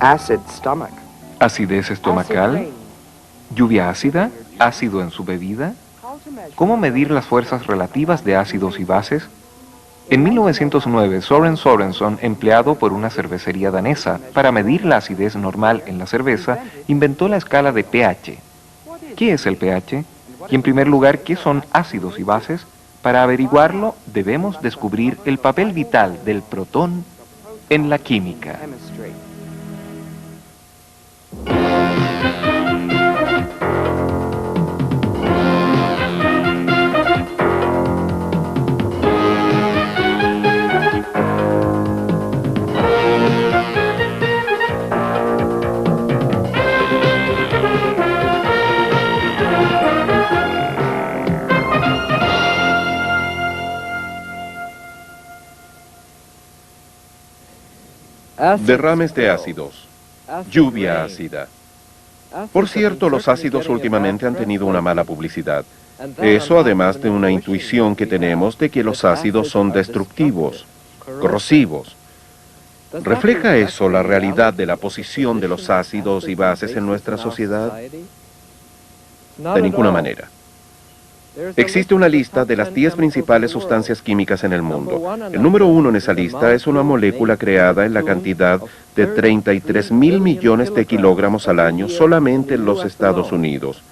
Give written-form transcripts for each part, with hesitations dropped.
acid stomach, acidez estomacal, lluvia ácida, ácido en su bebida. ¿Cómo medir las fuerzas relativas de ácidos y bases? En 1909, Søren Sørensen, empleado por una cervecería danesa para medir la acidez normal en la cerveza, inventó la escala de pH. ¿Qué es el pH? Y en primer lugar, ¿qué son ácidos y bases? Para averiguarlo, debemos descubrir el papel vital del protón en la química. chemistry. Derrames de ácidos. Lluvia ácida. Por cierto, los ácidos últimamente han tenido una mala publicidad. Eso además de una intuición que tenemos de que los ácidos son destructivos, corrosivos. ¿Refleja eso la realidad de la posición de los ácidos y bases en nuestra sociedad? De ninguna manera. Existe una lista de las 10 principales sustancias químicas en el mundo. El número 1 en esa lista es una molécula creada en la cantidad de 33.000 millones de kilogramos al año solamente en los Estados Unidos.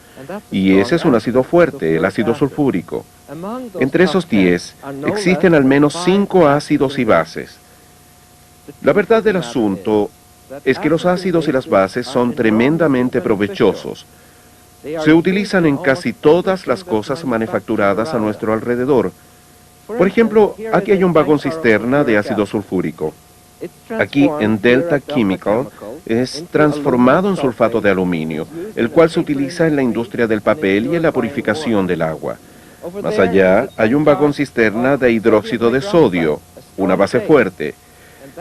Y ese es un ácido fuerte, el ácido sulfúrico. Entre esos 10, existen al menos 5 ácidos y bases. La verdad del asunto es que los ácidos y las bases son tremendamente provechosos. Se utilizan en casi todas las cosas manufacturadas a nuestro alrededor. Por ejemplo, aquí hay un vagón cisterna de ácido sulfúrico. Aquí en Delta Chemical es transformado en sulfato de aluminio, el cual se utiliza en la industria del papel y en la purificación del agua. Más allá hay un vagón cisterna de hidróxido de sodio, una base fuerte.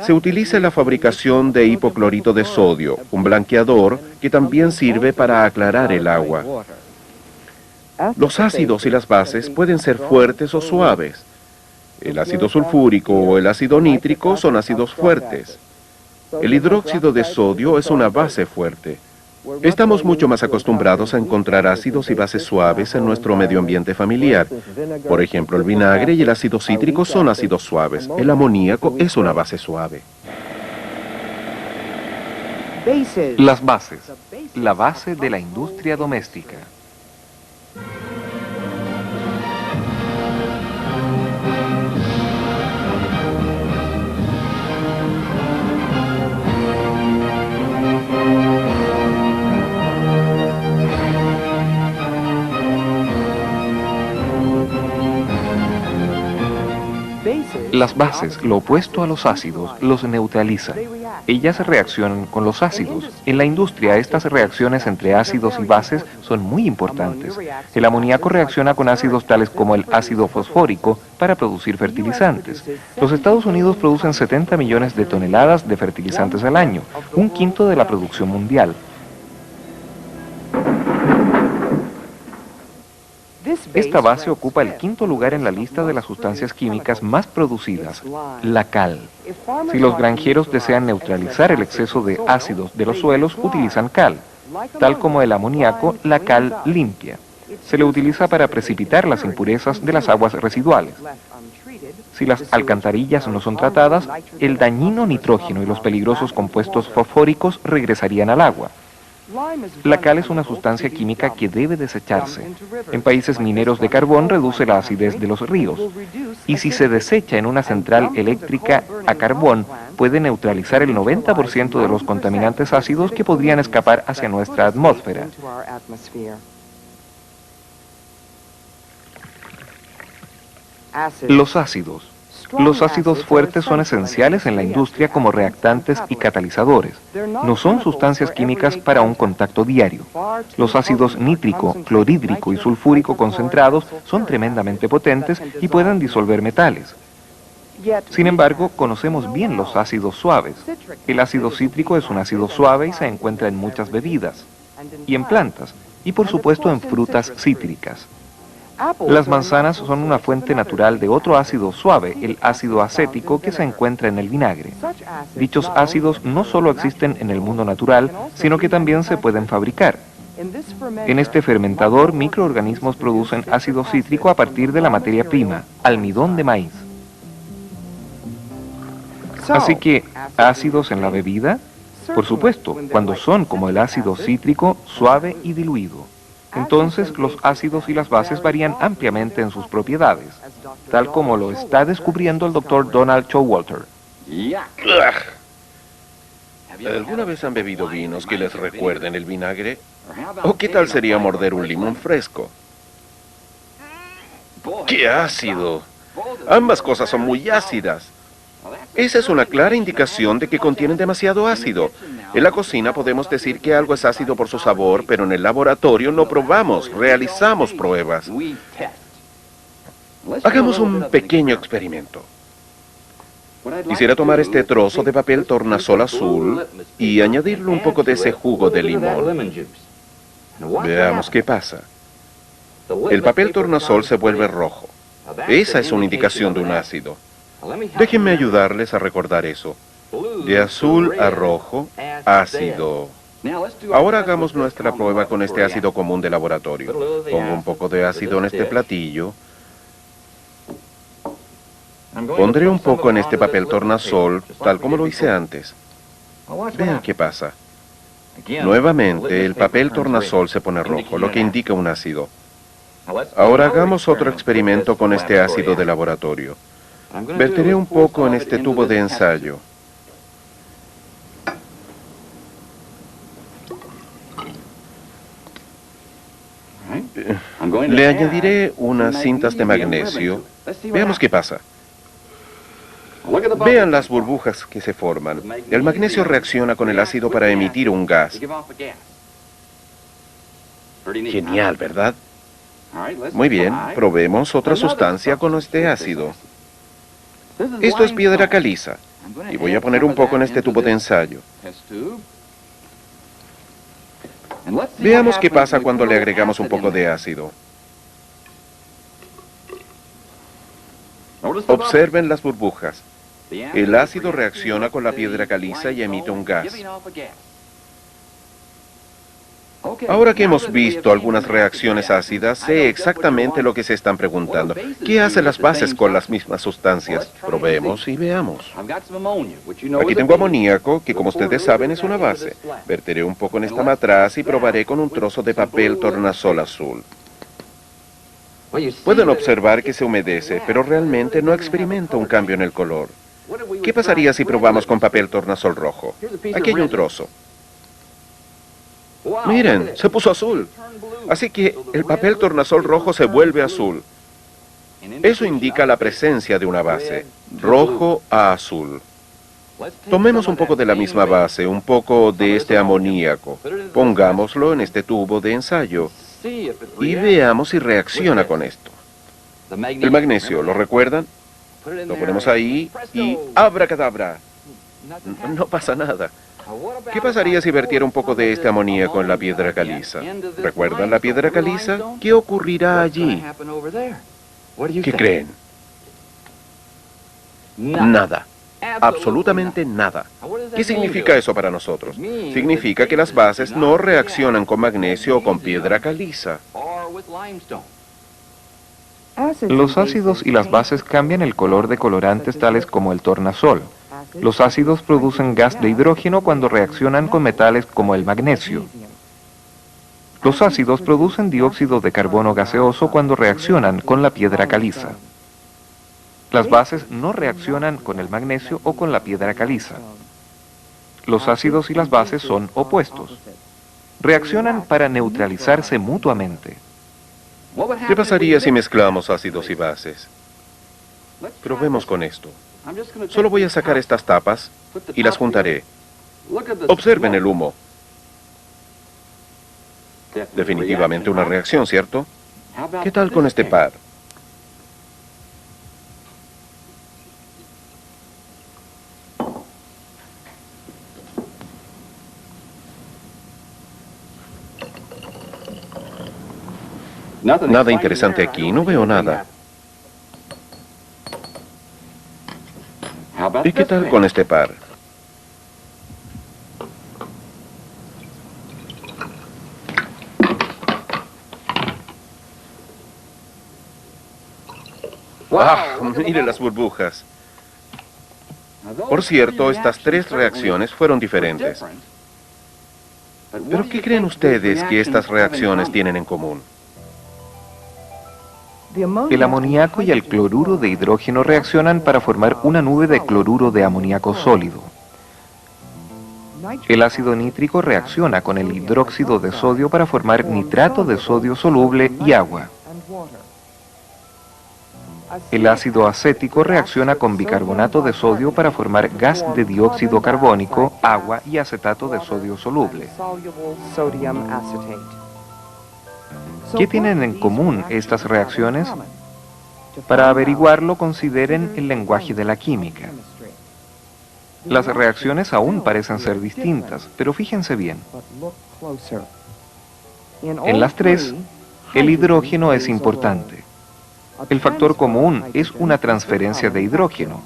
Se utiliza en la fabricación de hipoclorito de sodio, un blanqueador que también sirve para aclarar el agua. Los ácidos y las bases pueden ser fuertes o suaves. El ácido sulfúrico o el ácido nítrico son ácidos fuertes. El hidróxido de sodio es una base fuerte. Estamos mucho más acostumbrados a encontrar ácidos y bases suaves en nuestro medio ambiente familiar. Por ejemplo, el vinagre y el ácido cítrico son ácidos suaves. El amoníaco es una base suave. Las bases, la base de la industria doméstica. Las bases, lo opuesto a los ácidos, los neutralizan. Ellas reaccionan con los ácidos. En la industria, estas reacciones entre ácidos y bases son muy importantes. El amoníaco reacciona con ácidos tales como el ácido fosfórico para producir fertilizantes. Los Estados Unidos producen 70 millones de toneladas de fertilizantes al año, un quinto de la producción mundial. Esta base ocupa el quinto lugar en la lista de las sustancias químicas más producidas, la cal. Si los granjeros desean neutralizar el exceso de ácidos de los suelos, utilizan cal. Tal como el amoníaco, la cal limpia. Se le utiliza para precipitar las impurezas de las aguas residuales. Si las alcantarillas no son tratadas, el dañino nitrógeno y los peligrosos compuestos fosfóricos regresarían al agua. La cal es una sustancia química que debe desecharse. En países mineros de carbón reduce la acidez de los ríos. Y si se desecha en una central eléctrica a carbón, puede neutralizar el 90% de los contaminantes ácidos que podrían escapar hacia nuestra atmósfera. Los ácidos. Los ácidos fuertes son esenciales en la industria como reactantes y catalizadores. No son sustancias químicas para un contacto diario. Los ácidos nítrico, clorhídrico y sulfúrico concentrados son tremendamente potentes y pueden disolver metales. Sin embargo, conocemos bien los ácidos suaves. El ácido cítrico es un ácido suave y se encuentra en muchas bebidas, y en plantas, y por supuesto en frutas cítricas. Las manzanas son una fuente natural de otro ácido suave, el ácido acético, que se encuentra en el vinagre. Dichos ácidos no solo existen en el mundo natural, sino que también se pueden fabricar. En este fermentador, microorganismos producen ácido cítrico a partir de la materia prima, almidón de maíz. Así que, ¿ácidos en la bebida? Por supuesto, cuando son como el ácido cítrico, suave y diluido. Entonces, los ácidos y las bases varían ampliamente en sus propiedades, tal como lo está descubriendo el Dr. Donald Showalter. ¡Ugh! ¿Alguna vez han bebido vinos que les recuerden el vinagre? ¿O qué tal sería morder un limón fresco? ¡Qué ácido! Ambas cosas son muy ácidas. Esa es una clara indicación de que contienen demasiado ácido. En la cocina podemos decir que algo es ácido por su sabor, pero en el laboratorio no probamos, realizamos pruebas. Hagamos un pequeño experimento. Quisiera tomar este trozo de papel tornasol azul y añadirle un poco de ese jugo de limón. Veamos qué pasa. El papel tornasol se vuelve rojo. Esa es una indicación de un ácido. Déjenme ayudarles a recordar eso. De azul a rojo, ácido. Ahora hagamos nuestra prueba con este ácido común de laboratorio. Pongo un poco de ácido en este platillo. Pondré un poco en este papel tornasol, tal como lo hice antes. Vean qué pasa. Nuevamente, el papel tornasol se pone rojo, lo que indica un ácido. Ahora hagamos otro experimento con este ácido de laboratorio. Verteré un poco en este tubo de ensayo. Le añadiré unas cintas de magnesio. Veamos qué pasa. Vean las burbujas que se forman. El magnesio reacciona con el ácido para emitir un gas. Genial, ¿verdad? Muy bien, probemos otra sustancia con este ácido. Esto es piedra caliza. Y voy a poner un poco en este tubo de ensayo. Veamos qué pasa cuando le agregamos un poco de ácido. Observen las burbujas. El ácido reacciona con la piedra caliza y emite un gas. Ahora que hemos visto algunas reacciones ácidas, sé exactamente lo que se están preguntando. ¿Qué hacen las bases con las mismas sustancias? Probemos y veamos. Aquí tengo amoníaco, que como ustedes saben es una base. Verteré un poco en esta matraz y probaré con un trozo de papel tornasol azul. Pueden observar que se humedece, pero realmente no experimenta un cambio en el color. ¿Qué pasaría si probamos con papel tornasol rojo? Aquí hay un trozo. Miren, se puso azul. Así que el papel tornasol rojo se vuelve azul. Eso indica la presencia de una base, rojo a azul. Tomemos un poco de la misma base, un poco de este amoníaco. Pongámoslo en este tubo de ensayo y veamos si reacciona con esto. El magnesio, ¿lo recuerdan? Lo ponemos ahí y ¡abracadabra! No pasa nada. ¿Qué pasaría si vertiera un poco de este amoníaco en la piedra caliza? ¿Recuerdan la piedra caliza? ¿Qué ocurrirá allí? ¿Qué creen? Nada. Absolutamente nada. ¿Qué significa eso para nosotros? Significa que las bases no reaccionan con magnesio o con piedra caliza. Los ácidos y las bases cambian el color de colorantes tales como el tornasol. Los ácidos producen gas de hidrógeno cuando reaccionan con metales como el magnesio. Los ácidos producen dióxido de carbono gaseoso cuando reaccionan con la piedra caliza. Las bases no reaccionan con el magnesio o con la piedra caliza. Los ácidos y las bases son opuestos. Reaccionan para neutralizarse mutuamente. ¿Qué pasaría si mezclamos ácidos y bases? Probemos con esto. Solo voy a sacar estas tapas y las juntaré. Observen el humo. Definitivamente una reacción, ¿cierto? ¿Qué tal con este par? Nada interesante aquí, no veo nada. ¿Y qué tal con este par? ¡Ah! Mire las burbujas. Por cierto, estas tres reacciones fueron diferentes. ¿Pero qué creen ustedes que estas reacciones tienen en común? El amoníaco y el cloruro de hidrógeno reaccionan para formar una nube de cloruro de amoníaco sólido. El ácido nítrico reacciona con el hidróxido de sodio para formar nitrato de sodio soluble y agua. El ácido acético reacciona con bicarbonato de sodio para formar gas de dióxido carbónico, agua y acetato de sodio soluble. ¿Qué tienen en común estas reacciones? Para averiguarlo, consideren el lenguaje de la química. Las reacciones aún parecen ser distintas, pero fíjense bien. En las tres, el hidrógeno es importante. El factor común es una transferencia de hidrógeno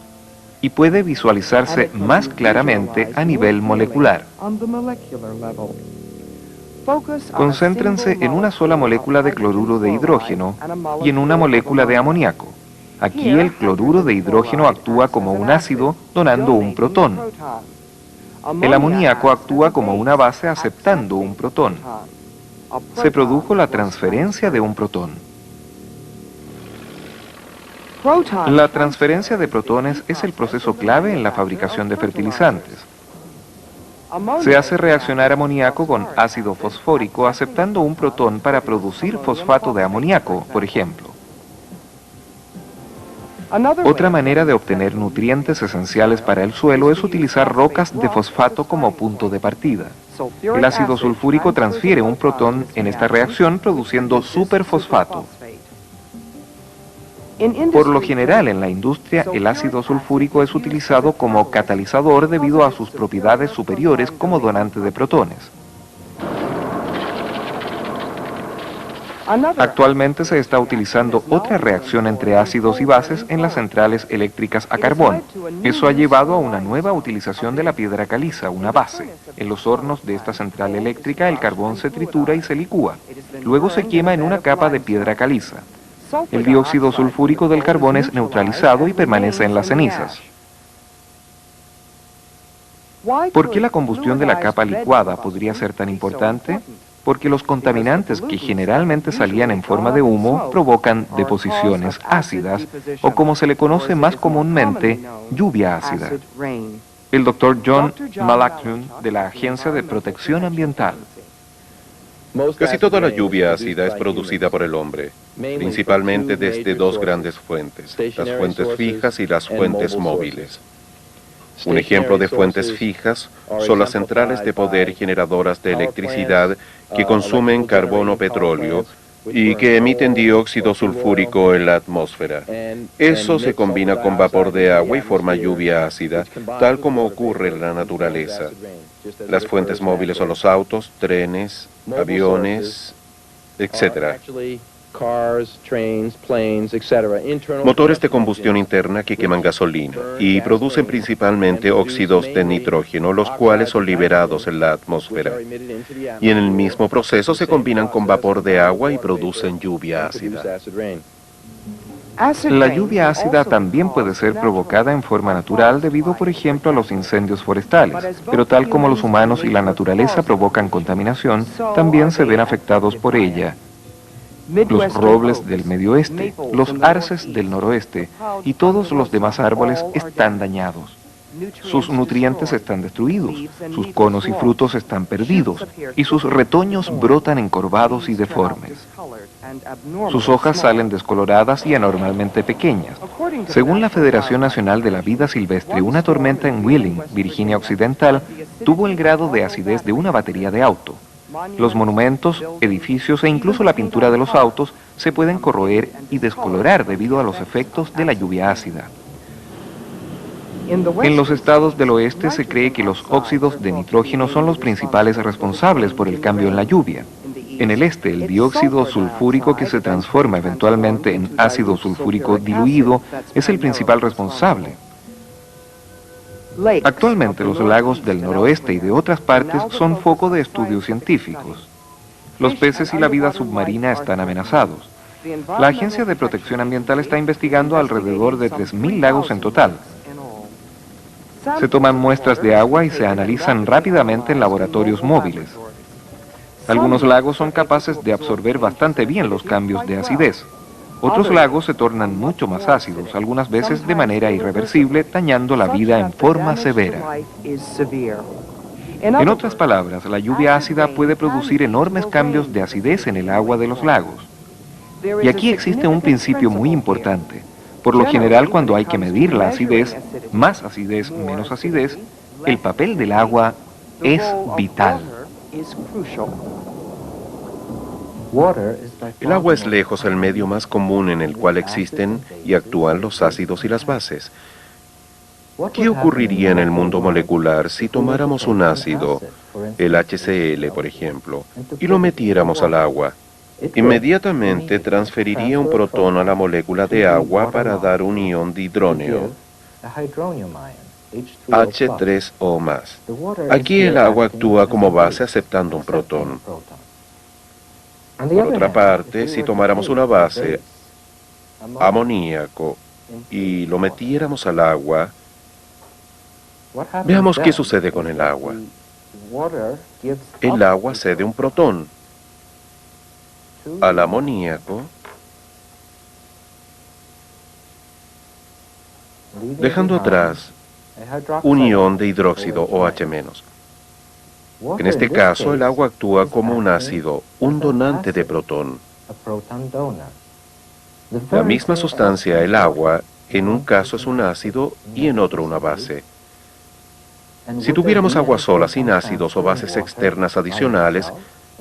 y puede visualizarse más claramente a nivel molecular. Concéntrense en una sola molécula de cloruro de hidrógeno y en una molécula de amoníaco. Aquí el cloruro de hidrógeno actúa como un ácido, donando un protón. El amoníaco actúa como una base aceptando un protón. Se produjo la transferencia de un protón. La transferencia de protones es el proceso clave en la fabricación de fertilizantes. Se hace reaccionar amoníaco con ácido fosfórico aceptando un protón para producir fosfato de amoníaco, por ejemplo. Otra manera de obtener nutrientes esenciales para el suelo es utilizar rocas de fosfato como punto de partida. El ácido sulfúrico transfiere un protón en esta reacción produciendo superfosfato. Por lo general, en la industria, el ácido sulfúrico es utilizado como catalizador debido a sus propiedades superiores como donante de protones. Actualmente se está utilizando otra reacción entre ácidos y bases en las centrales eléctricas a carbón. Eso ha llevado a una nueva utilización de la piedra caliza, una base. En los hornos de esta central eléctrica el carbón se tritura y se licúa. Luego se quema en una capa de piedra caliza. El dióxido sulfúrico del carbón es neutralizado y permanece en las cenizas. ¿Por qué la combustión de la capa licuada podría ser tan importante? Porque los contaminantes que generalmente salían en forma de humo provocan deposiciones ácidas, o como se le conoce más comúnmente, lluvia ácida. El Dr. John Malaklun, de la Agencia de Protección Ambiental. Casi toda la lluvia ácida es producida por el hombre, principalmente desde dos grandes fuentes, las fuentes fijas y las fuentes móviles. Un ejemplo de fuentes fijas son las centrales de poder generadoras de electricidad que consumen carbón o petróleo y que emiten dióxido sulfúrico en la atmósfera. Eso se combina con vapor de agua y forma lluvia ácida, tal como ocurre en la naturaleza. Las fuentes móviles son los autos, trenes, aviones, etc. Motores de combustión interna que queman gasolina y producen principalmente óxidos de nitrógeno, los cuales son liberados en la atmósfera. Y en el mismo proceso se combinan con vapor de agua y producen lluvia ácida. La lluvia ácida también puede ser provocada en forma natural debido, por ejemplo, a los incendios forestales, pero tal como los humanos y la naturaleza provocan contaminación, también se ven afectados por ella. Los robles del medio oeste, los arces del noroeste y todos los demás árboles están dañados. Sus nutrientes están destruidos, sus conos y frutos están perdidos y sus retoños brotan encorvados y deformes. Sus hojas salen descoloradas y anormalmente pequeñas. Según la Federación Nacional de la Vida Silvestre, una tormenta en Wheeling, Virginia Occidental, tuvo el grado de acidez de una batería de auto. Los monumentos, edificios e incluso la pintura de los autos se pueden corroer y descolorar debido a los efectos de la lluvia ácida. En los estados del oeste se cree que los óxidos de nitrógeno son los principales responsables por el cambio en la lluvia. En el este, el dióxido sulfúrico, que se transforma eventualmente en ácido sulfúrico diluido, es el principal responsable. Actualmente, los lagos del noroeste y de otras partes son foco de estudios científicos. Los peces y la vida submarina están amenazados. La Agencia de Protección Ambiental está investigando alrededor de 3.000 lagos en total. Se toman muestras de agua y se analizan rápidamente en laboratorios móviles. Algunos lagos son capaces de absorber bastante bien los cambios de acidez. Otros lagos se tornan mucho más ácidos, algunas veces de manera irreversible, dañando la vida en forma severa. En otras palabras, la lluvia ácida puede producir enormes cambios de acidez en el agua de los lagos. Y aquí existe un principio muy importante. Por lo general, cuando hay que medir la acidez, más acidez, menos acidez, el papel del agua es vital. El agua es lejos el medio más común en el cual existen y actúan los ácidos y las bases. ¿Qué ocurriría en el mundo molecular si tomáramos un ácido, el HCl por ejemplo, y lo metiéramos al agua? Inmediatamente transferiría un protón a la molécula de agua para dar un ion de hidróneo, H3O+. Aquí el agua actúa como base aceptando un protón. Por otra parte, si tomáramos una base, amoníaco, y lo metiéramos al agua, veamos qué sucede con el agua. El agua cede un protón al amoníaco, dejando atrás un ion de hidróxido OH-. En este caso, el agua actúa como un ácido, un donante de protón. La misma sustancia, el agua, en un caso es un ácido y en otro una base. Si tuviéramos agua sola sin ácidos o bases externas adicionales,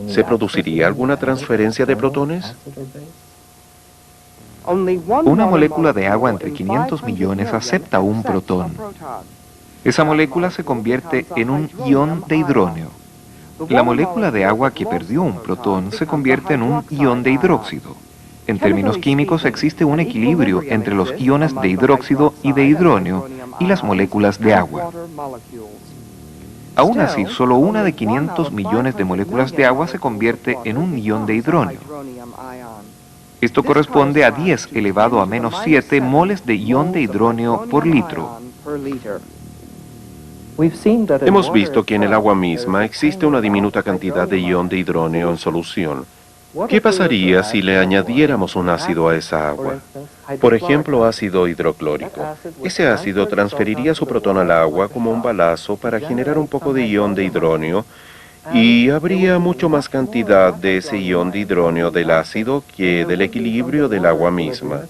¿se produciría alguna transferencia de protones? Una molécula de agua entre 500 millones acepta un protón. Esa molécula se convierte en un ion de hidróneo. La molécula de agua que perdió un protón se convierte en un ion de hidróxido. En términos químicos existe un equilibrio entre los iones de hidróxido y de hidróneo y las moléculas de agua. Aún así, solo una de 500 millones de moléculas de agua se convierte en un ion de hidróneo. Esto corresponde a 10 elevado a menos 7 moles de ion de hidróneo por litro. Hemos visto que en el agua misma existe una diminuta cantidad de ion de hidróneo en solución. ¿Qué pasaría si le añadiéramos un ácido a esa agua? Por ejemplo, ácido hidroclórico. Ese ácido transferiría su protón al agua como un balazo para generar un poco de ion de hidróneo y habría mucho más cantidad de ese ion de hidróneo del ácido que del equilibrio del agua misma.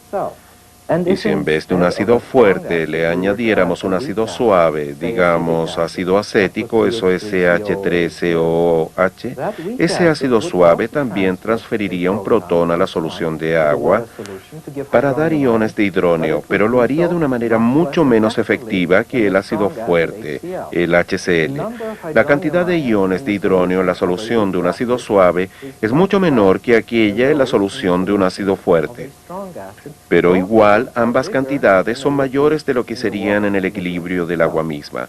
Y si en vez de un ácido fuerte le añadiéramos un ácido suave, digamos ácido acético, eso es CH3COOH, ese ácido suave también transferiría un protón a la solución de agua para dar iones de hidróneo, pero lo haría de una manera mucho menos efectiva que el ácido fuerte, el HCl. La cantidad de iones de hidróneo en la solución de un ácido suave es mucho menor que aquella en la solución de un ácido fuerte. Pero igual, ambas cantidades son mayores de lo que serían en el equilibrio del agua misma.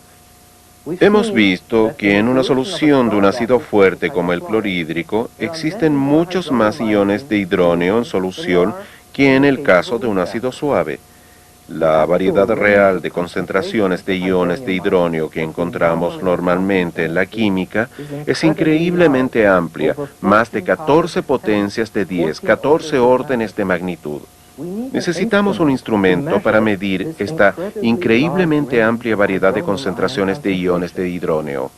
Hemos visto que en una solución de un ácido fuerte como el clorhídrico existen muchos más iones de hidróneo en solución que en el caso de un ácido suave. La variedad real de concentraciones de iones de hidróneo que encontramos normalmente en la química es increíblemente amplia, más de 14 potencias de 10, 14 órdenes de magnitud. Necesitamos un instrumento para medir esta increíblemente amplia variedad de concentraciones de iones de hidróneo.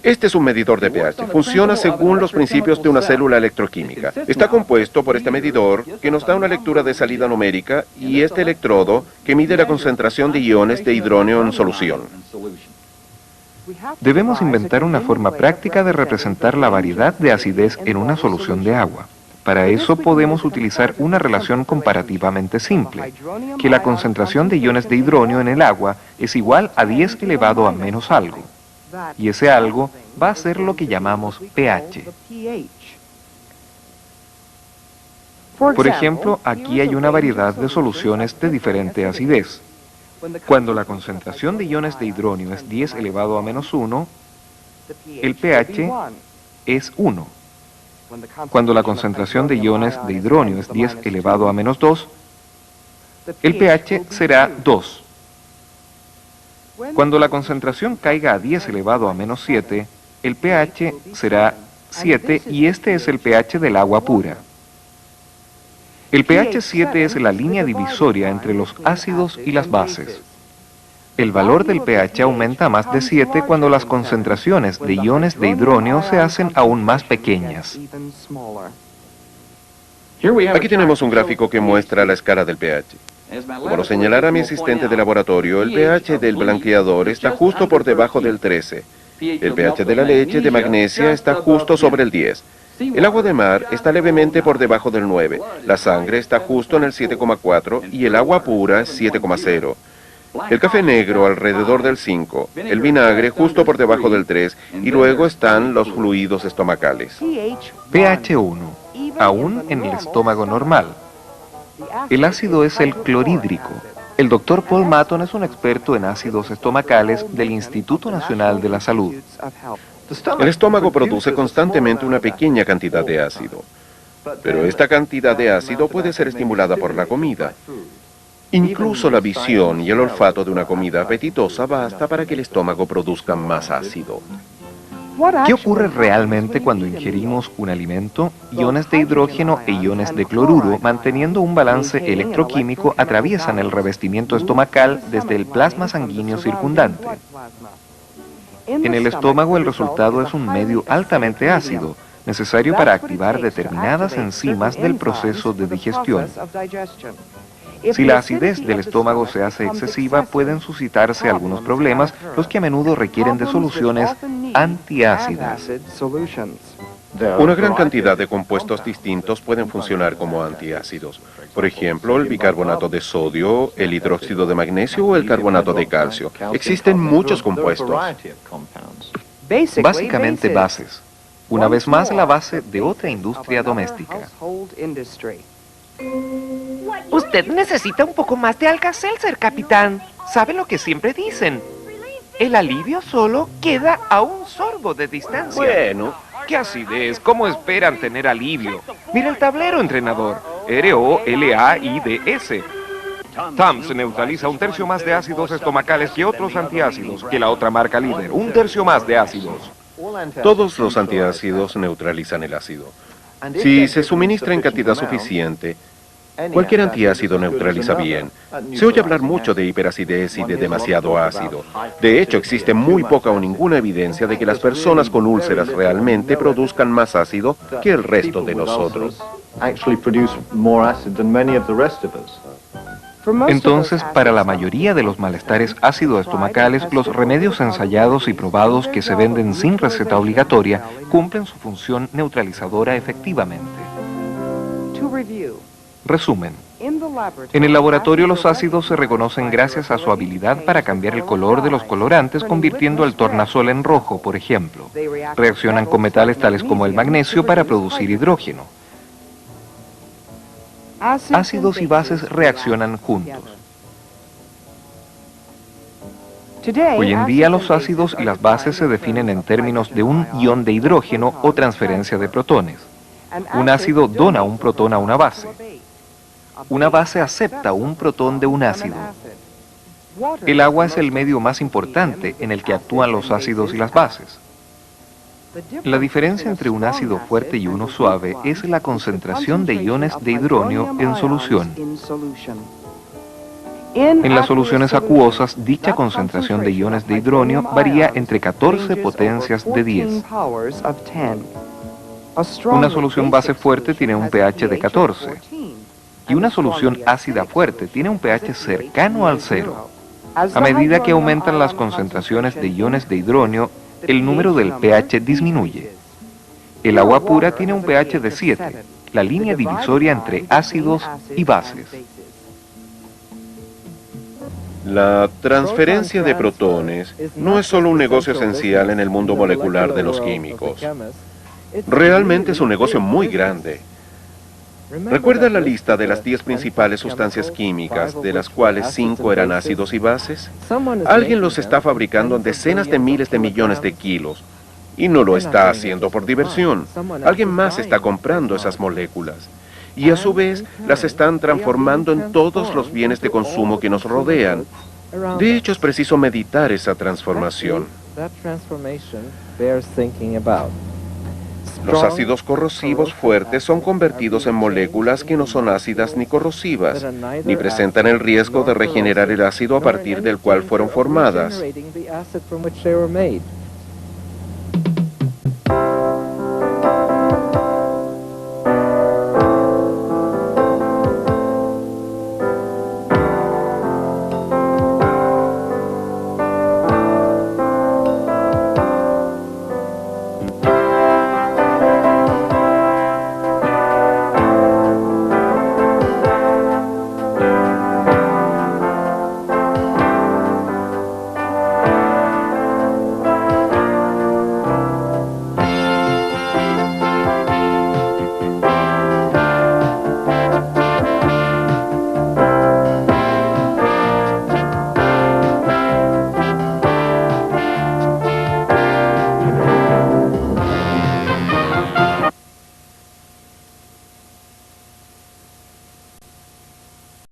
Este es un medidor de pH. Funciona según los principios de una célula electroquímica. Está compuesto por este medidor, que nos da una lectura de salida numérica, y este electrodo, que mide la concentración de iones de hidróneo en solución. Debemos inventar una forma práctica de representar la variedad de acidez en una solución de agua. Para eso podemos utilizar una relación comparativamente simple, que la concentración de iones de hidróneo en el agua es igual a 10 elevado a menos algo. Y ese algo va a ser lo que llamamos pH. Por ejemplo, aquí hay una variedad de soluciones de diferente acidez. Cuando la concentración de iones de hidronio es 10 elevado a menos 1, el pH es 1. Cuando la concentración de iones de hidronio es 10 elevado a menos 2, el pH será 2. Cuando la concentración caiga a 10 elevado a menos 7, el pH será 7 y este es el pH del agua pura. El pH 7 es la línea divisoria entre los ácidos y las bases. El valor del pH aumenta a más de 7 cuando las concentraciones de iones de hidronio se hacen aún más pequeñas. Aquí tenemos un gráfico que muestra la escala del pH. Como lo señalara mi asistente de laboratorio, el pH del blanqueador está justo por debajo del 13. El pH de la leche de magnesia está justo sobre el 10. El agua de mar está levemente por debajo del 9. La sangre está justo en el 7,4 y el agua pura 7,0. El café negro alrededor del 5, el vinagre justo por debajo del 3 y luego están los fluidos estomacales. pH 1, aún en el estómago normal. El ácido es el clorhídrico. El Dr. Paul Maton es un experto en ácidos estomacales del Instituto Nacional de la Salud. El estómago produce constantemente una pequeña cantidad de ácido, pero esta cantidad de ácido puede ser estimulada por la comida. Incluso la visión y el olfato de una comida apetitosa basta para que el estómago produzca más ácido. ¿Qué ocurre realmente cuando ingerimos un alimento? Iones de hidrógeno e iones de cloruro, manteniendo un balance electroquímico, atraviesan el revestimiento estomacal desde el plasma sanguíneo circundante. En el estómago el resultado es un medio altamente ácido, necesario para activar determinadas enzimas del proceso de digestión. Si la acidez del estómago se hace excesiva, pueden suscitarse algunos problemas, los que a menudo requieren de soluciones antiácidas. Una gran cantidad de compuestos distintos pueden funcionar como antiácidos. Por ejemplo, el bicarbonato de sodio, el hidróxido de magnesio o el carbonato de calcio. Existen muchos compuestos. Básicamente bases. Una vez más, la base de otra industria doméstica. Usted necesita un poco más de Alka-Seltzer, capitán. ¿Sabe lo que siempre dicen? El alivio solo queda a un sorbo de distancia. Bueno, ¿qué acidez? ¿Cómo esperan tener alivio? Mira el tablero, entrenador. ROLAIDS. Tums neutraliza 1/3 más de ácidos estomacales que otros antiácidos, que la otra marca líder. 1/3 más de ácidos. Todos los antiácidos neutralizan el ácido. Si se suministra en cantidad suficiente, cualquier antiácido neutraliza bien. Se oye hablar mucho de hiperacidez y de demasiado ácido. De hecho, existe muy poca o ninguna evidencia de que las personas con úlceras realmente produzcan más ácido que el resto de nosotros. Entonces, para la mayoría de los malestares ácido-estomacales, los remedios ensayados y probados que se venden sin receta obligatoria cumplen su función neutralizadora efectivamente. Resumen. En el laboratorio los ácidos se reconocen gracias a su habilidad para cambiar el color de los colorantes, convirtiendo el tornasol en rojo, por ejemplo. Reaccionan con metales tales como el magnesio para producir hidrógeno. Ácidos y bases reaccionan juntos. Hoy en día los ácidos y las bases se definen en términos de un ion de hidrógeno o transferencia de protones. Un ácido dona un protón a una base. Una base acepta un protón de un ácido. El agua es el medio más importante en el que actúan los ácidos y las bases. La diferencia entre un ácido fuerte y uno suave es la concentración de iones de hidronio en solución. En las soluciones acuosas, dicha concentración de iones de hidronio varía entre 14 potencias de 10. Una solución base fuerte tiene un pH de 14 y una solución ácida fuerte tiene un pH cercano al 0. A medida que aumentan las concentraciones de iones de hidronio, el número del pH disminuye. El agua pura tiene un pH de 7, la línea divisoria entre ácidos y bases. La transferencia de protones no es solo un negocio esencial en el mundo molecular de los químicos. Realmente es un negocio muy grande. ¿Recuerda la lista de las 10 principales sustancias químicas, de las cuales 5 eran ácidos y bases? Alguien los está fabricando en decenas de miles de millones de kilos. Y no lo está haciendo por diversión. Alguien más está comprando esas moléculas. Y a su vez, las están transformando en todos los bienes de consumo que nos rodean. De hecho, es preciso meditar esa transformación. Los ácidos corrosivos fuertes son convertidos en moléculas que no son ácidas ni corrosivas, ni presentan el riesgo de regenerar el ácido a partir del cual fueron formadas.